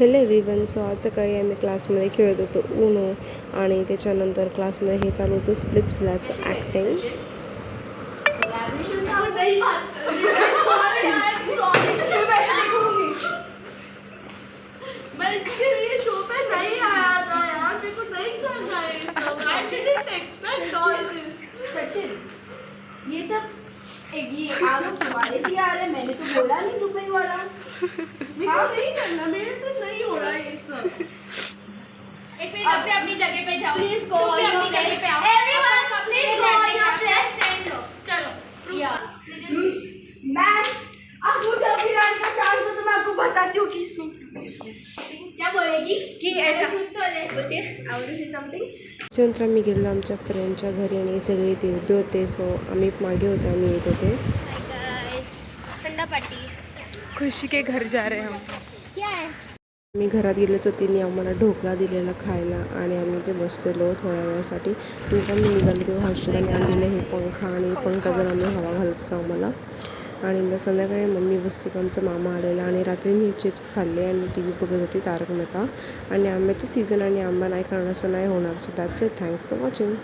Hello everyone. So आज सकाळी आम्ही क्लासमध्ये खेळत होतो उनो आणि त्याच्यानंतर क्लासमध्ये हे चालू होतं स्प्लिट्स फ्लॅटचं ॲक्टिंग. ये सब ये आरोप तुम्हारे से आ रहे हैं, मैंने तो बोला नहीं दुबई वाला। नहीं करना, मेरे से नहीं हो रहा ये सब। एक मिनट अपने अपनी जगह पे जाओ। Please go तुम भी on your अपनी जगह place. पे आओ। Everyone, please go on your place. Stand low. चलो। मैम, अब मुझे अभी आने का चांस दो तो मैं आपको बताती हूँ कि इसने क्या बोलेगी कि ऐसा सुन तो ले। बोलते I want to say something. त्याच्यानंतर आम्ही गेलो आमच्या फ्रेंडच्या घरी आणि सगळे ते उभे होते. सो आम्ही मागे होते, आम्ही येत होते. ठंडा पार्टी खुशी के घर जा रहे हैं हम. क्या है? आम्ही घरात गेलो तर तिने आम्हाला ढोकळा दिलेला खायला आणि आम्ही ते बसलेलो थोड्या वेळासाठी. नंतर आम्ही निघालो तेव्हा हर्षदाने आणलेलं हे पंखा आणि पंखावर आम्ही हवा घालत होतो आम्हाला. आणि नंतर संध्याकाळी मम्मी बसली की आमचा मामा आलेला आणि रात्री मी चिप्स खाल्ले आणि टी व्ही बघत होती तारक मेहता. आणि आंब्याचं सीझन आणि आंबा नाही खाणं असं नाही होणार. So that's it. Thanks for watching.